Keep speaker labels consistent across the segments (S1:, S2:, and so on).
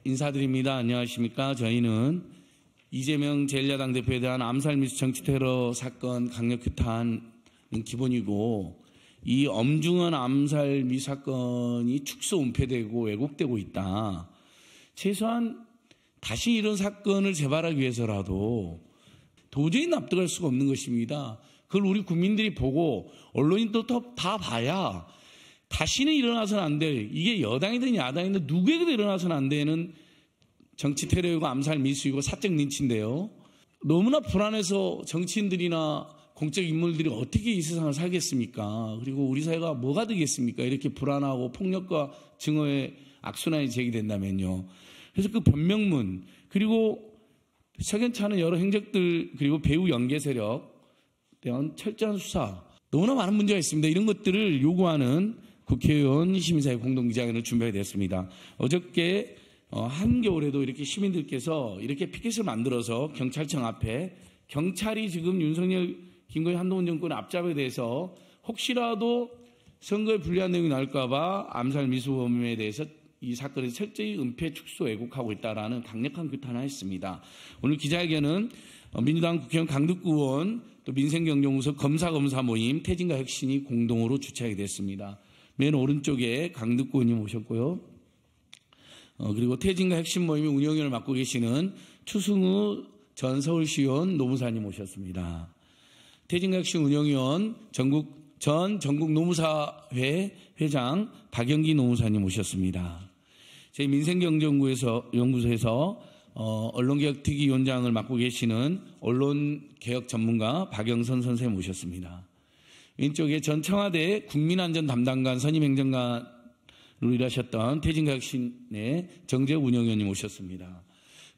S1: 인사드립니다. 안녕하십니까. 저희는 이재명 제1야당 대표에 대한 암살 미수 정치 테러 사건 강력 규탄은 기본이고, 이 엄중한 암살 미수 사건이 축소 은폐되고 왜곡되고 있다. 최소한 다시 이런 사건을 재발하기 위해서라도 도저히 납득할 수가 없는 것입니다. 그걸 우리 국민들이 보고 언론인도 다 봐야 다시는 일어나서는 안 될, 이게 여당이든 야당이든 누구에게도 일어나서는 안 되는 정치 테러이고 암살 미수이고 사적 린치인데요. 너무나 불안해서 정치인들이나 공적 인물들이 어떻게 이 세상을 살겠습니까? 그리고 우리 사회가 뭐가 되겠습니까? 이렇게 불안하고 폭력과 증오의 악순환이 제기된다면요. 그래서 그 변명문, 그리고 석연치 않은 여러 행적들, 그리고 배후 연계 세력 대한 철저한 수사, 너무나 많은 문제가 있습니다. 이런 것들을 요구하는 국회의원 시민사회 공동기자회견을 준비하게 됐습니다. 어저께 한겨울에도 이렇게 시민들께서 이렇게 피켓을 만들어서 경찰청 앞에, 경찰이 지금 윤석열, 김건희, 한동훈 정권의 앞잡이에 대해서 혹시라도 선거에 불리한 내용이 나올까 봐 암살 미수범에 대해서 이 사건을 철저히 은폐, 축소, 왜곡하고 있다라는 강력한 규탄을 했습니다. 오늘 기자회견은 민주당 국회의원 강득구 의원, 또 민생경제연구소 검사 모임, 태진과 혁신이 공동으로 주최하게 됐습니다. 맨 오른쪽에 강득구 의원님 오셨고요. 그리고 태진과 혁신 모임의 운영위원을 맡고 계시는 추승우 전 서울시의원 노무사님 오셨습니다. 태진과 혁신 운영위원 전 전국 노무사회 회장 박영기 노무사님 오셨습니다. 저희 민생경제연구소에서 언론개혁특위위원장을 맡고 계시는 언론개혁 전문가 박영선 선생님 오셨습니다. 왼쪽에 전 청와대 국민안전 담당관 선임행정관으로 일하셨던 태진과 혁신의 정재욱 운영위원님 오셨습니다.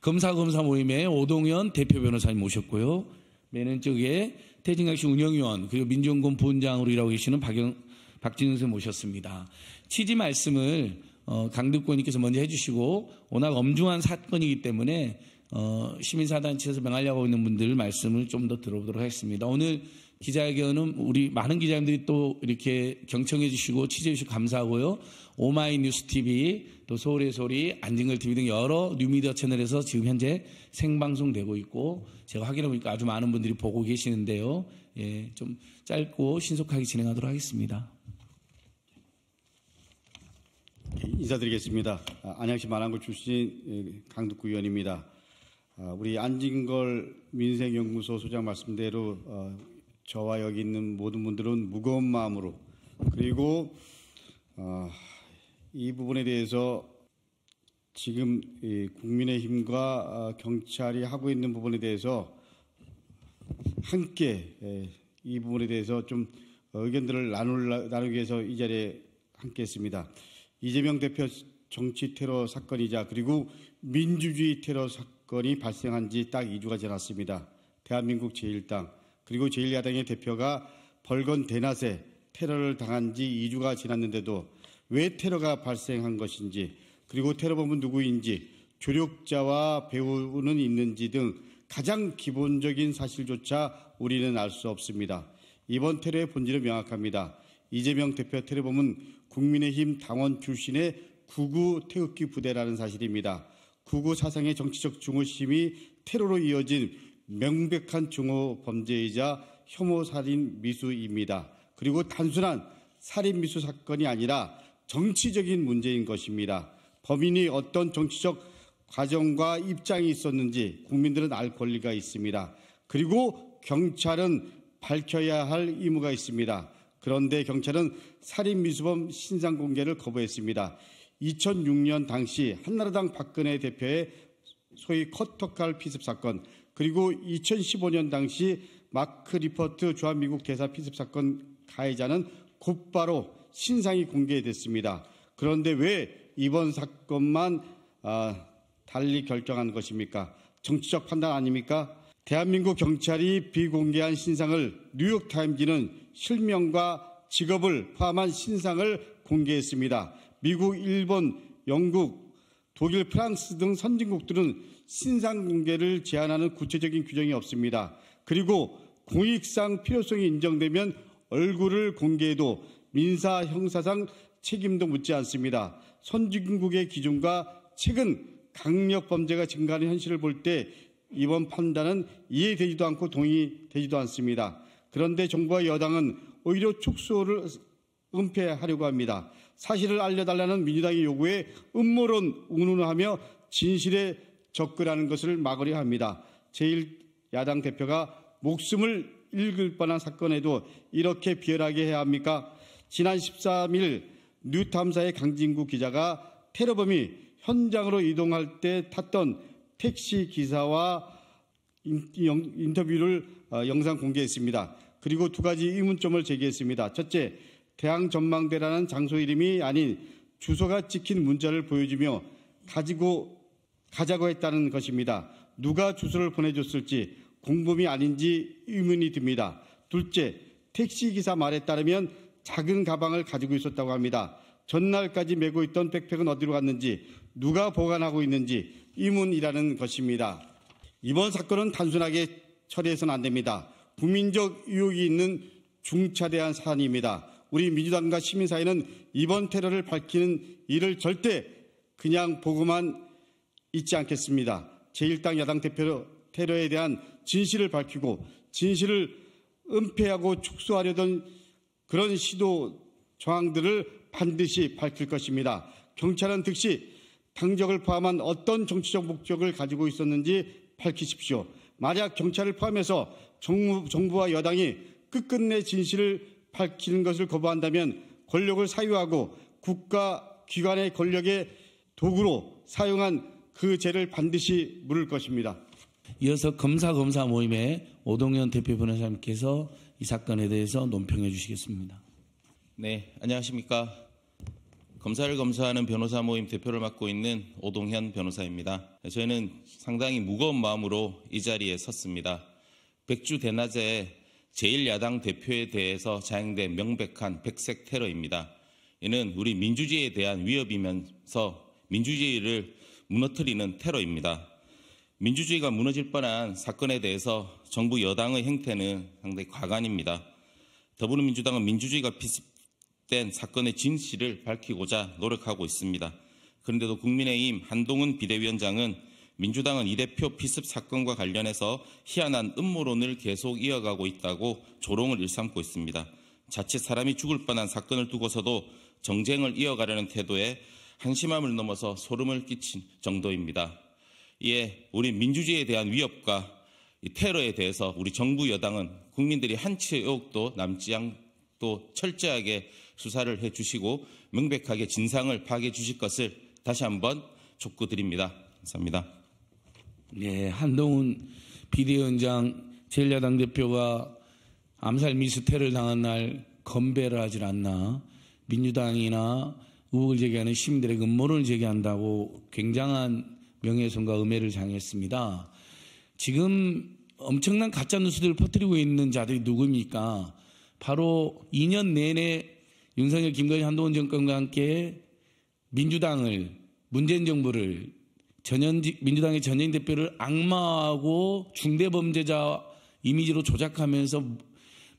S1: 검사 모임의 오동현 대표 변호사님 오셨고요. 맨 왼쪽에 태진과 혁신 운영위원, 그리고 민주연구원 부원장으로 일하고 계시는 박진우 선생님 오셨습니다. 취지 말씀을 강득구 의원님께서 먼저 해주시고, 워낙 엄중한 사건이기 때문에 시민사단체에서 명하려고 있는 분들 말씀을 좀 더 들어보도록 하겠습니다. 오늘 기자회견은 우리 많은 기자님들이 또 이렇게 경청해 주시고 취재해 주시고 감사하고요. 오마이뉴스 TV, 또 서울의 소리, 안진걸 TV 등 여러 뉴미디어 채널에서 지금 현재 생방송되고 있고, 제가 확인해 보니까 아주 많은 분들이 보고 계시는데요. 예, 좀 짧고 신속하게 진행하도록 하겠습니다.
S2: 인사드리겠습니다. 안양시 만안구 출신 강득구 의원입니다. 우리 안진걸 민생연구소 소장 말씀대로 저와 여기 있는 모든 분들은 무거운 마음으로, 그리고 이 부분에 대해서 지금 국민의힘과 경찰이 하고 있는 부분에 대해서 함께 이 부분에 대해서 좀 의견들을 나누기 위해서 이 자리에 함께 했습니다. 이재명 대표 정치 테러 사건이자 그리고 민주주의 테러 사건이 발생한 지 딱 2주가 지났습니다. 대한민국 제1당 그리고 제1야당의 대표가 벌건 대낮에 테러를 당한 지 2주가 지났는데도 왜 테러가 발생한 것인지, 그리고 테러범은 누구인지, 조력자와 배후는 있는지 등 가장 기본적인 사실조차 우리는 알 수 없습니다. 이번 테러의 본질은 명확합니다. 이재명 대표 테러범은 국민의힘 당원 출신의 구구 태극기 부대라는 사실입니다. 구구 사상의 정치적 중호심이 테러로 이어진 명백한 중호 범죄이자 혐오 살인 미수입니다. 그리고 단순한 살인 미수 사건이 아니라 정치적인 문제인 것입니다. 범인이 어떤 정치적 과정과 입장이 있었는지 국민들은 알 권리가 있습니다. 그리고 경찰은 밝혀야 할 의무가 있습니다. 그런데 경찰은 살인 미수범 신상 공개를 거부했습니다. 2006년 당시 한나라당 박근혜 대표의 소위 커터칼 피습 사건, 그리고 2015년 당시 마크 리퍼트 주한미국 대사 피습 사건 가해자는 곧바로 신상이 공개됐습니다. 그런데 왜 이번 사건만 달리 결정한 것입니까? 정치적 판단 아닙니까? 대한민국 경찰이 비공개한 신상을 뉴욕타임즈는 실명과 직업을 포함한 신상을 공개했습니다. 미국, 일본, 영국, 독일, 프랑스 등 선진국들은 신상 공개를 제한하는 구체적인 규정이 없습니다. 그리고 공익상 필요성이 인정되면 얼굴을 공개해도 민사, 형사상 책임도 묻지 않습니다. 선진국의 기준과 최근 강력 범죄가 증가하는 현실을 볼 때 이번 판단은 이해되지도 않고 동의되지도 않습니다. 그런데 정부와 여당은 오히려 축소를 은폐하려고 합니다. 사실을 알려달라는 민주당의 요구에 음모론 운운하며 진실에 접근하는 것을 막으려 합니다. 제1야당 대표가 목숨을 잃을 뻔한 사건에도 이렇게 비열하게 해야 합니까? 지난 13일 뉴탐사의 강진구 기자가 테러범이 현장으로 이동할 때 탔던 택시 기사와 인터뷰를 영상 공개했습니다. 그리고 두 가지 의문점을 제기했습니다. 첫째, 대항전망대라는 장소 이름이 아닌 주소가 찍힌 문자를 보여주며 가자고 했다는 것입니다. 누가 주소를 보내줬을지 공범이 아닌지 의문이 듭니다. 둘째, 택시기사 말에 따르면 작은 가방을 가지고 있었다고 합니다. 전날까지 메고 있던 백팩은 어디로 갔는지, 누가 보관하고 있는지 의문이라는 것입니다. 이번 사건은 단순하게 처리해서는 안 됩니다. 국민적 의혹이 있는 중차대한 사안입니다. 우리 민주당과 시민사회는 이번 테러를 밝히는 일을 절대 그냥 보고만 있지 않겠습니다. 제1당 야당 대표 테러에 대한 진실을 밝히고 진실을 은폐하고 축소하려던 그런 시도 저항들을 반드시 밝힐 것입니다. 경찰은 즉시 당적을 포함한 어떤 정치적 목적을 가지고 있었는지 밝히십시오. 만약 경찰을 포함해서 정부와 여당이 끝끝내 진실을 밝히는 것을 거부한다면 권력을 사유하고 국가기관의 권력의 도구로 사용한 그 죄를 반드시 물을 것입니다.
S1: 이어서 검사 모임의 오동현 대표 변호사님께서 이 사건에 대해서 논평해 주시겠습니다.
S3: 네, 안녕하십니까. 검사를 검사하는 변호사 모임 대표를 맡고 있는 오동현 변호사입니다. 저희는 상당히 무거운 마음으로 이 자리에 섰습니다. 백주 대낮에 제1야당 대표에 대해서 자행된 명백한 백색 테러입니다. 이는 우리 민주주의에 대한 위협이면서 민주주의를 무너뜨리는 테러입니다. 민주주의가 무너질 뻔한 사건에 대해서 정부 여당의 행태는 상당히 과간입니다. 더불어민주당은 민주주의가 비습된 사건의 진실을 밝히고자 노력하고 있습니다. 그런데도 국민의힘 한동훈 비대위원장은 민주당은 이 대표 피습 사건과 관련해서 희한한 음모론을 계속 이어가고 있다고 조롱을 일삼고 있습니다. 자칫 사람이 죽을 뻔한 사건을 두고서도 정쟁을 이어가려는 태도에 한심함을 넘어서 소름을 끼친 정도입니다. 이에 우리 민주주의에 대한 위협과 이 테러에 대해서 우리 정부 여당은 국민들이 한치의 의혹도 남지 않고 철저하게 수사를 해주시고 명백하게 진상을 파악해 주실 것을 다시 한번 촉구드립니다. 감사합니다.
S1: 네, 한동훈 비대위원장 제1야당 대표가 암살 미수태를 당한 날 건배를 하질 않나 민주당이나 의혹을 제기하는 시민들에게 음모론을 제기한다고 굉장한 명예훼손과 음해를 당했습니다. 지금 엄청난 가짜뉴스들을 퍼뜨리고 있는 자들이 누굽니까? 바로 2년 내내 윤석열, 김건희, 한동훈 정권과 함께 민주당을, 문재인 정부를, 민주당의 전현직 대표를 악마하고 중대범죄자 이미지로 조작하면서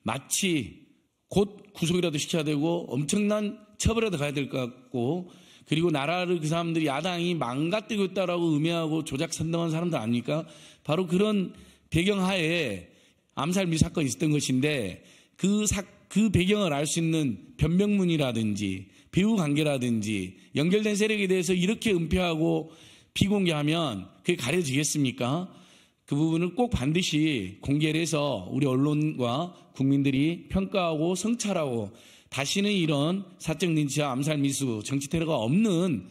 S1: 마치 곧 구속이라도 시켜야 되고 엄청난 처벌에도 가야 될 것 같고, 그리고 나라를 그 사람들이 야당이 망가뜨리고 있다라고 음해하고 조작 선동한 사람들 아닙니까? 바로 그런 배경하에 암살 미수 사건이 있었던 것인데 그 배경을 알 수 있는 변명문이라든지 배후 관계라든지 연결된 세력에 대해서 이렇게 은폐하고 비공개하면 그게 가려지겠습니까? 그 부분을 꼭 반드시 공개를 해서 우리 언론과 국민들이 평가하고 성찰하고 다시는 이런 사적 린치와 암살 미수, 정치 테러가 없는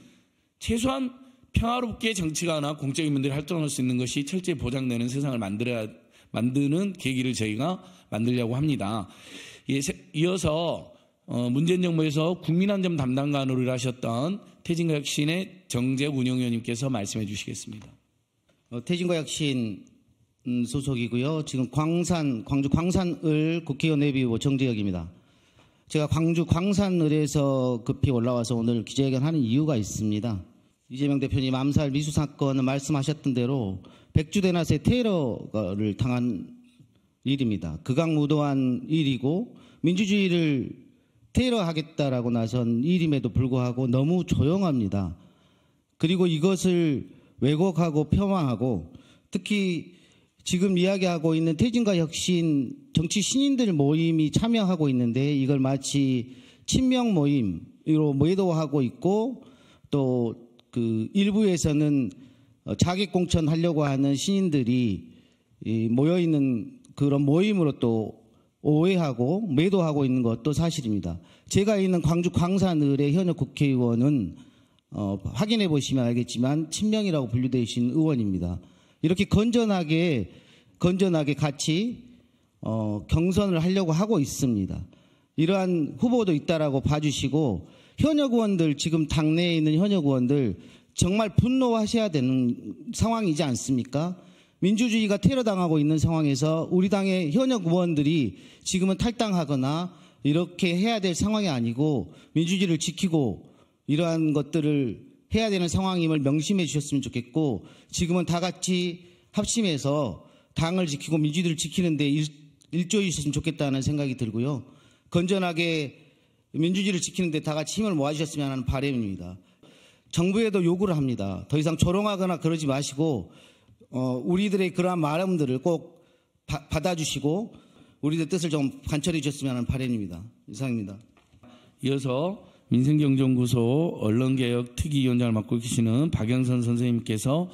S1: 최소한 평화롭게 정치가나 공적인 분들이 활동할 수 있는 것이 철저히 보장되는 세상을 만드는 계기를 저희가 만들려고 합니다. 이어서 문재인 정부에서 국민안전 담당관으로 일하셨던 태진과 혁신의 정재욱 운영위원님께서 말씀해 주시겠습니다.
S4: 태진과 혁신 소속이고요. 지금 광주 광산을 국회의원 예비후보 정재혁입니다. 제가 광주 광산을에서 급히 올라와서 오늘 기자회견하는 이유가 있습니다. 이재명 대표님 암살 미수 사건은 말씀하셨던 대로 백주대낮에 테러를 당한 일입니다. 극악무도한 일이고 민주주의를 테러하겠다라고 나선 일임에도 불구하고 너무 조용합니다. 그리고 이것을 왜곡하고 폄하하고 특히 지금 이야기하고 있는 태진과 혁신 정치 신인들 모임이 참여하고 있는데 이걸 마치 친명 모임으로 매도하고 있고 또 그 일부에서는 자객 공천하려고 하는 신인들이 모여 있는 그런 모임으로 또 오해하고 매도하고 있는 것도 사실입니다. 제가 있는 광주 광산을의 현역 국회의원은 확인해 보시면 알겠지만 친명이라고 분류되신 의원입니다. 이렇게 건전하게 같이 경선을 하려고 하고 있습니다. 이러한 후보도 있다라고 봐주시고 현역 의원들 지금 당내에 있는 현역 의원들 정말 분노하셔야 되는 상황이지 않습니까? 민주주의가 테러당하고 있는 상황에서 우리 당의 현역 의원들이 지금은 탈당하거나 이렇게 해야 될 상황이 아니고 민주주의를 지키고 이러한 것들을 해야 되는 상황임을 명심해 주셨으면 좋겠고 지금은 다 같이 합심해서 당을 지키고 민주주의를 지키는 데 일조해 주셨으면 좋겠다는 생각이 들고요. 건전하게 민주주의를 지키는 데 다 같이 힘을 모아주셨으면 하는 바람입니다. 정부에도 요구를 합니다. 더 이상 조롱하거나 그러지 마시고 우리들의 그러한 마음들을 꼭 받아주시고 우리들 뜻을 좀 관철해 주셨으면 하는 바람입니다. 이상입니다.
S1: 이어서 민생경제연구소 언론개혁 특위위원장을 맡고 계시는 박영선 선생님께서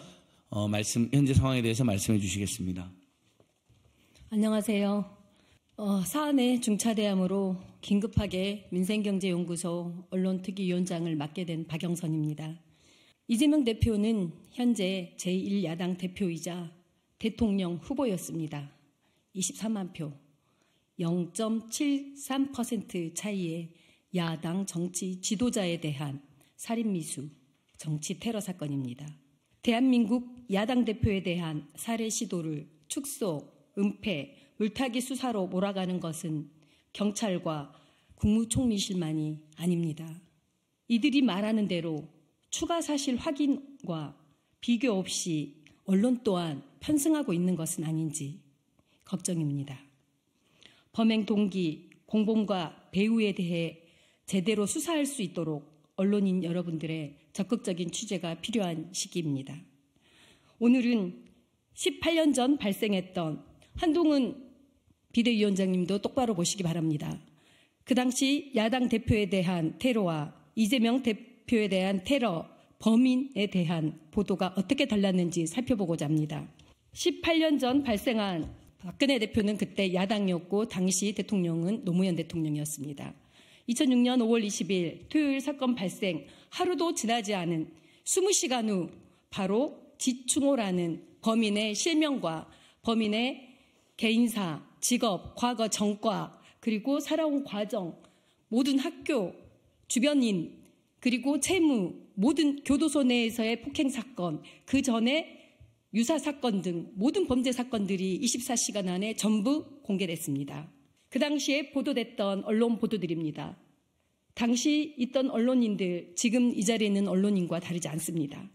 S1: 현재 상황에 대해서 말씀해 주시겠습니다.
S5: 안녕하세요. 사안의 중차대함으로 긴급하게 민생경제연구소 언론특위위원장을 맡게 된 박영선입니다. 이재명 대표는 현재 제1야당 대표이자 대통령 후보였습니다. 23만 표, 0.73% 차이의 야당 정치 지도자에 대한 살인미수, 정치 테러 사건입니다. 대한민국 야당 대표에 대한 살해 시도를 축소, 은폐, 물타기 수사로 몰아가는 것은 경찰과 국무총리실만이 아닙니다. 이들이 말하는 대로 추가 사실 확인과 비교 없이 언론 또한 편승하고 있는 것은 아닌지 걱정입니다. 범행 동기, 공범과 배후에 대해 제대로 수사할 수 있도록 언론인 여러분들의 적극적인 취재가 필요한 시기입니다. 오늘은 18년 전 발생했던 한동훈 비대위원장님도 똑바로 보시기 바랍니다. 그 당시 야당 대표에 대한 테러와 이재명 대표에 대한 테러 범인에 대한 보도가 어떻게 달랐는지 살펴보고자 합니다. 18년 전 발생한 박근혜 대표는 그때 야당이었고 당시 대통령은 노무현 대통령이었습니다. 2006년 5월 20일 토요일 사건 발생 하루도 지나지 않은 20시간 후 바로 지충호라는 범인의 실명과 범인의 개인사, 직업, 과거 전과, 그리고 살아온 과정, 모든 학교, 주변인, 그리고 채무, 모든 교도소 내에서의 폭행 사건, 그 전에 유사 사건 등 모든 범죄 사건들이 24시간 안에 전부 공개됐습니다. 그 당시에 보도됐던 언론 보도들입니다. 당시 있던 언론인들, 지금 이 자리에 있는 언론인과 다르지 않습니다.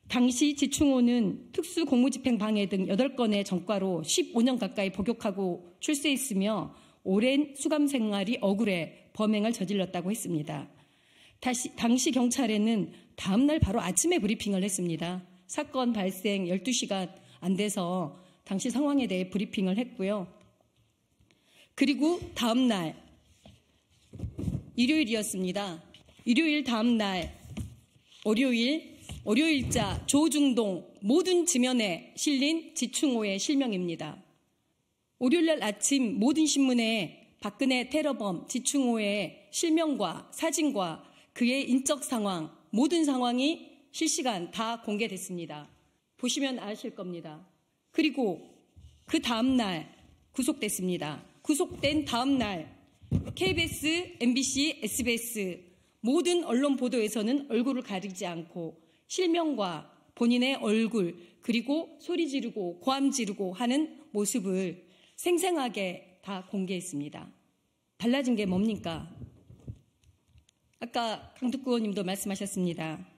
S5: 당시 지충호는 특수공무집행 방해 등 8건의 전과로 15년 가까이 복역하고 출세했으며 오랜 수감 생활이 억울해 범행을 저질렀다고 했습니다. 당시 경찰에는 다음 날 바로 아침에 브리핑을 했습니다. 사건 발생 12시간 안 돼서 당시 상황에 대해 브리핑을 했고요. 그리고 다음 날 일요일이었습니다. 일요일 다음 날 월요일자 조중동 모든 지면에 실린 지충호의 실명입니다. 월요일날 아침 모든 신문에 박근혜 테러범 지충호의 실명과 사진과 그의 인적 상황, 모든 상황이 실시간 다 공개됐습니다. 보시면 아실 겁니다. 그리고 그 다음 날 구속됐습니다. 구속된 다음 날 KBS, MBC, SBS 모든 언론 보도에서는 얼굴을 가리지 않고 실명과 본인의 얼굴 그리고 소리 지르고 고함 지르고 하는 모습을 생생하게 다 공개했습니다. 달라진 게 뭡니까? 아까 강특구 의원님도 말씀하셨습니다.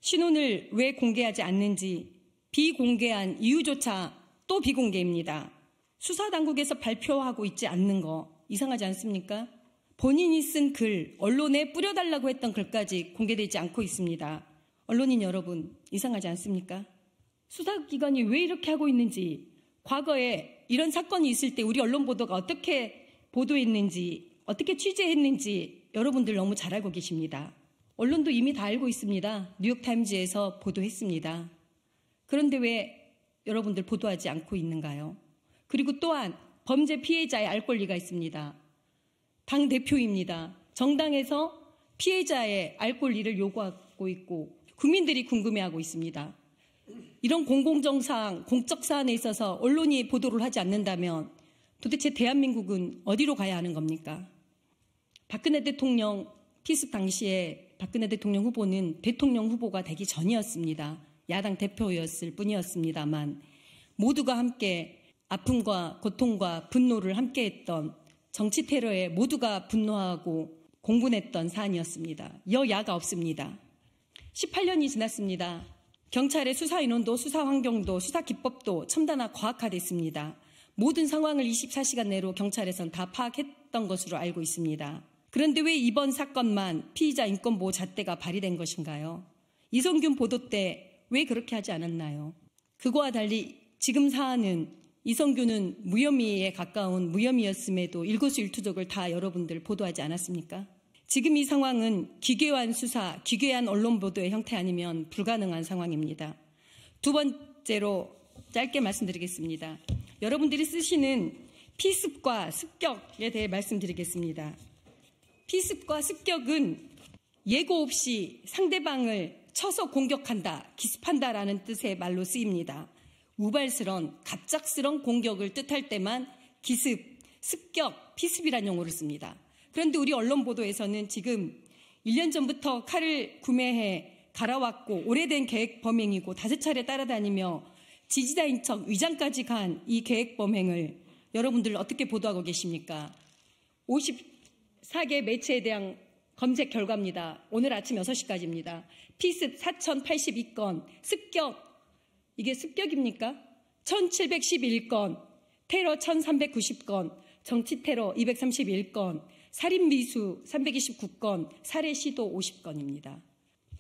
S5: 신원을 왜 공개하지 않는지 비공개한 이유조차 또 비공개입니다. 수사당국에서 발표하고 있지 않는 거 이상하지 않습니까? 본인이 쓴 글, 언론에 뿌려달라고 했던 글까지 공개되지 않고 있습니다. 언론인 여러분, 이상하지 않습니까? 수사기관이 왜 이렇게 하고 있는지, 과거에 이런 사건이 있을 때 우리 언론 보도가 어떻게 보도했는지, 어떻게 취재했는지 여러분들 너무 잘 알고 계십니다. 언론도 이미 다 알고 있습니다. 뉴욕타임즈에서 보도했습니다. 그런데 왜 여러분들 보도하지 않고 있는가요? 그리고 또한 범죄 피해자의 알 권리가 있습니다. 당대표입니다. 정당에서 피해자의 알 권리를 요구하고 있고 국민들이 궁금해하고 있습니다. 이런 공공정상, 공적 사안에 있어서 언론이 보도를 하지 않는다면 도대체 대한민국은 어디로 가야 하는 겁니까? 박근혜 대통령 피습 당시에 박근혜 대통령 후보는 대통령 후보가 되기 전이었습니다. 야당 대표였을 뿐이었습니다만 모두가 함께 아픔과 고통과 분노를 함께했던 정치 테러에 모두가 분노하고 공분했던 사안이었습니다. 여야가 없습니다. 18년이 지났습니다. 경찰의 수사 인원도 수사 환경도 수사 기법도 첨단화 과학화됐습니다. 모든 상황을 24시간 내로 경찰에선 다 파악했던 것으로 알고 있습니다. 그런데 왜 이번 사건만 피의자 인권보호 잣대가 발휘된 것인가요? 이성균 보도 때 왜 그렇게 하지 않았나요? 그거와 달리 지금 사안은 이성균은 무혐의에 가까운 무혐의였음에도 일거수일투족을 다 여러분들 보도하지 않았습니까? 지금 이 상황은 기괴한 수사, 기괴한 언론 보도의 형태 아니면 불가능한 상황입니다. 두 번째로 짧게 말씀드리겠습니다. 여러분들이 쓰시는 피습과 습격에 대해 말씀드리겠습니다. 피습과 습격은 예고 없이 상대방을 쳐서 공격한다, 기습한다라는 뜻의 말로 쓰입니다. 우발스런, 갑작스런 공격을 뜻할 때만 기습, 습격, 피습이라는 용어를 씁니다. 그런데 우리 언론 보도에서는 지금 1년 전부터 칼을 구매해 갈아왔고 오래된 계획 범행이고 5차례 따라다니며 지지자인 척 위장까지 간 이 계획 범행을 여러분들 어떻게 보도하고 계십니까? 54개 매체에 대한 검색 결과입니다. 오늘 아침 6시까지입니다. 피습 4,082건, 습격, 이게 습격입니까? 1,711건, 테러 1,390건, 정치테러 231건, 살인미수 329건, 살해 시도 50건입니다.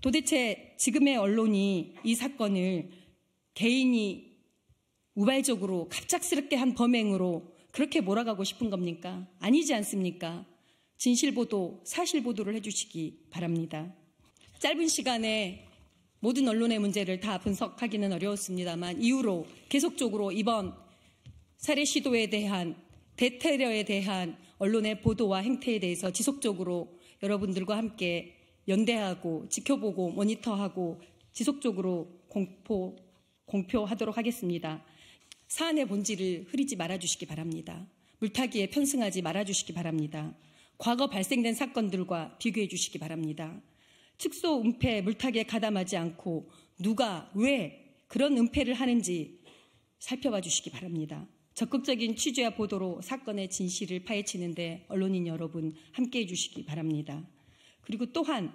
S5: 도대체 지금의 언론이 이 사건을 개인이 우발적으로 갑작스럽게 한 범행으로 그렇게 몰아가고 싶은 겁니까? 아니지 않습니까? 진실보도, 사실보도를 해주시기 바랍니다. 짧은 시간에 모든 언론의 문제를 다 분석하기는 어려웠습니다만 이후로 계속적으로 이번 살해 시도에 대한 대테러에 대한 언론의 보도와 행태에 대해서 지속적으로 여러분들과 함께 연대하고 지켜보고 모니터하고 지속적으로 공표하도록 하겠습니다. 사안의 본질을 흐리지 말아주시기 바랍니다. 물타기에 편승하지 말아주시기 바랍니다. 과거 발생된 사건들과 비교해 주시기 바랍니다. 축소, 은폐, 물타기에 가담하지 않고 누가 왜 그런 은폐를 하는지 살펴봐 주시기 바랍니다. 적극적인 취재와 보도로 사건의 진실을 파헤치는데 언론인 여러분 함께해 주시기 바랍니다. 그리고 또한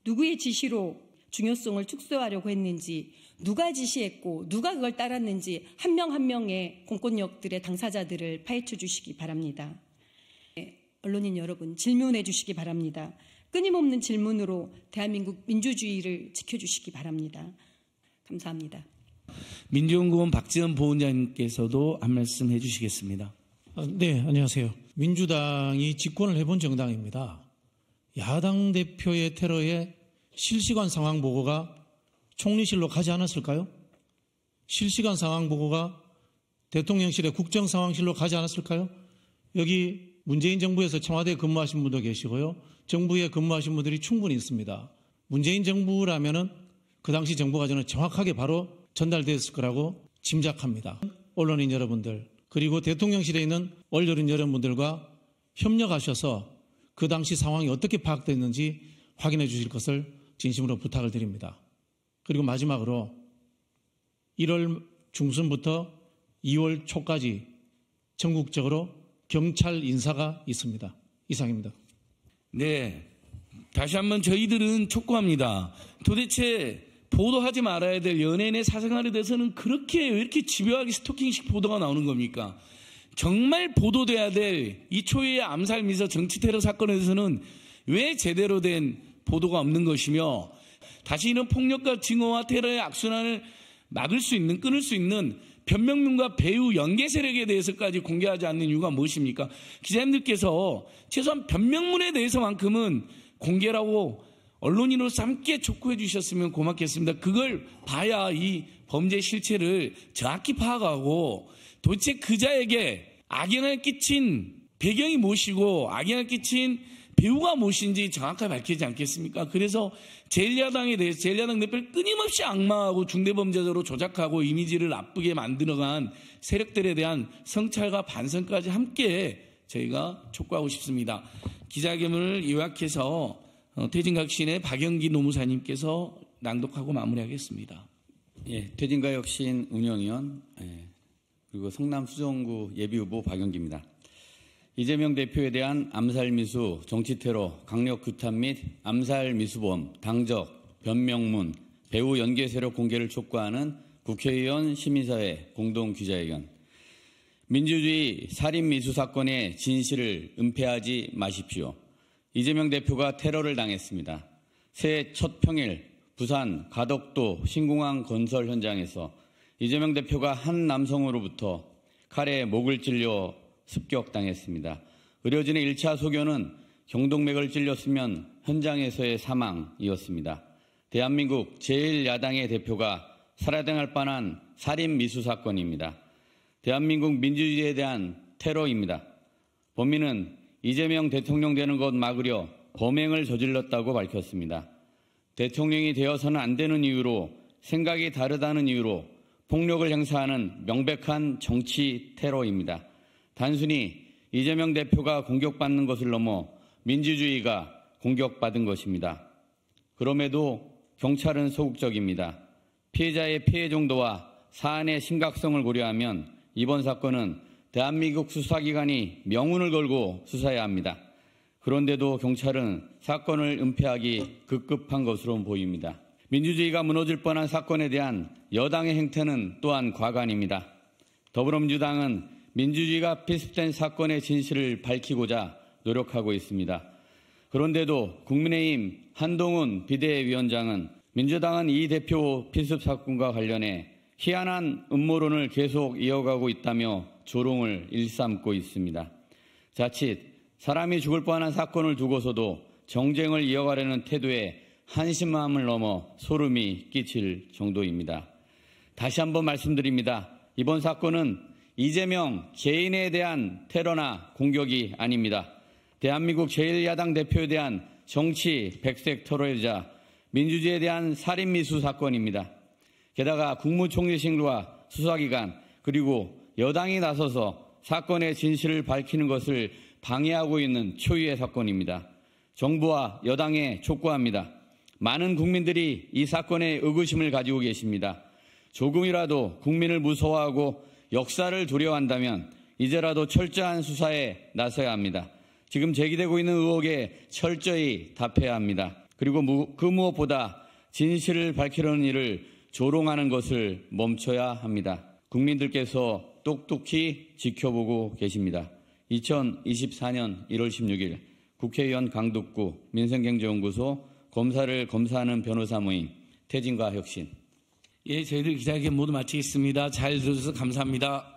S5: 누구의 지시로 중요성을 축소하려고 했는지, 누가 지시했고 누가 그걸 따랐는지 한 명 한 명의 공권력들의 당사자들을 파헤쳐 주시기 바랍니다. 언론인 여러분 질문해 주시기 바랍니다. 끊임없는 질문으로 대한민국 민주주의를 지켜주시기 바랍니다. 감사합니다.
S1: 민주연구원 박지원 보훈장님께서도 한 말씀 해주시겠습니다.
S6: 네, 안녕하세요. 민주당이 집권을 해본 정당입니다. 야당 대표의 테러에 실시간 상황 보고가 총리실로 가지 않았을까요? 실시간 상황 보고가 대통령실의 국정상황실로 가지 않았을까요? 여기 문재인 정부에서 청와대에 근무하신 분도 계시고요. 정부에 근무하신 분들이 충분히 있습니다. 문재인 정부라면은 그 당시 정보가 저는 정확하게 바로 전달됐을 거라고 짐작합니다. 언론인 여러분들 그리고 대통령실에 있는 언론인 여러분들과 협력하셔서 그 당시 상황이 어떻게 파악됐는지 확인해 주실 것을 진심으로 부탁을 드립니다. 그리고 마지막으로 1월 중순부터 2월 초까지 전국적으로 경찰 인사가 있습니다. 이상입니다.
S1: 네, 다시 한번 저희들은 촉구합니다. 도대체 보도하지 말아야 될 연예인의 사생활에 대해서는 그렇게 왜 이렇게 집요하게 스토킹식 보도가 나오는 겁니까? 정말 보도돼야 될 이 초유의 암살 미서 정치 테러 사건에 대해서는 왜 제대로 된 보도가 없는 것이며 다시 이런 폭력과 증오와 테러의 악순환을 막을 수 있는, 끊을 수 있는 변명문과 배후 연계 세력에 대해서까지 공개하지 않는 이유가 무엇입니까? 기자님들께서 최소한 변명문에 대해서만큼은 공개라고 언론인으로서 함께 촉구해 주셨으면 고맙겠습니다. 그걸 봐야 이 범죄 실체를 정확히 파악하고 도대체 그자에게 악영향을 끼친 배경이 무엇이고 악영향을 끼친 배우가 무엇인지 정확하게 밝히지 않겠습니까? 그래서 제1야당에 대해서 제1야당 대표를 끊임없이 악마하고 중대범죄자로 조작하고 이미지를 나쁘게 만들어간 세력들에 대한 성찰과 반성까지 함께 저희가 촉구하고 싶습니다. 기자회견을 요약해서 퇴진각신의 박영기 노무사님께서 낭독하고 마무리하겠습니다.
S7: 예, 퇴진가혁신 운영위원 그리고 성남 수정구 예비후보 박영기입니다. 이재명 대표에 대한 암살미수, 정치테러, 강력 규탄 및 암살미수범, 당적, 변명문, 배후 연계세력 공개를 촉구하는 국회의원 시민사회 공동기자회견. 민주주의 살인미수 사건의 진실을 은폐하지 마십시오. 이재명 대표가 테러를 당했습니다. 새해 첫 평일 부산 가덕도 신공항 건설 현장에서 이재명 대표가 한 남성으로부터 칼에 목을 찔려 습격당했습니다. 의료진의 1차 소견은 경동맥을 찔렸으면 현장에서의 사망이었습니다. 대한민국 제1야당의 대표가 살아당할 뻔한 살인미수 사건입니다. 대한민국 민주주의에 대한 테러입니다. 범인은 이재명 대통령 되는 것 막으려 범행을 저질렀다고 밝혔습니다. 대통령이 되어서는 안 되는 이유로, 생각이 다르다는 이유로 폭력을 행사하는 명백한 정치 테러입니다. 단순히 이재명 대표가 공격받는 것을 넘어 민주주의가 공격받은 것입니다. 그럼에도 경찰은 소극적입니다. 피해자의 피해 정도와 사안의 심각성을 고려하면 이번 사건은 대한민국 수사기관이 명운을 걸고 수사해야 합니다. 그런데도 경찰은 사건을 은폐하기 급급한 것으로 보입니다. 민주주의가 무너질 뻔한 사건에 대한 여당의 행태는 또한 과간입니다. 더불어민주당은 민주주의가 필수된 사건의 진실을 밝히고자 노력하고 있습니다. 그런데도 국민의힘 한동훈 비대위원장은 민주당은 이 대표 필습 사건과 관련해 희한한 음모론을 계속 이어가고 있다며 조롱을 일삼고 있습니다. 자칫 사람이 죽을 뻔한 사건을 두고서도 정쟁을 이어가려는 태도에 한심함을 넘어 소름이 끼칠 정도입니다. 다시 한번 말씀드립니다. 이번 사건은 이재명 개인에 대한 테러나 공격이 아닙니다. 대한민국 제1야당 대표에 대한 정치 백색 테러이자 민주주의에 대한 살인미수 사건입니다. 게다가 국무총리실과 수사기관 그리고 여당이 나서서 사건의 진실을 밝히는 것을 방해하고 있는 초유의 사건입니다. 정부와 여당에 촉구합니다. 많은 국민들이 이 사건에 의구심을 가지고 계십니다. 조금이라도 국민을 무서워하고 역사를 두려워한다면 이제라도 철저한 수사에 나서야 합니다. 지금 제기되고 있는 의혹에 철저히 답해야 합니다. 그리고 그 무엇보다 진실을 밝히려는 일을 조롱하는 것을 멈춰야 합니다. 국민들께서 똑똑히 지켜보고 계십니다. 2024년 1월 16일 국회의원 강북구 민생경제연구소 검사를 검사하는 변호사 모임 퇴진과 혁신.
S1: 예, 저희들 기자회견 모두 마치겠습니다. 잘 들어주셔서 감사합니다.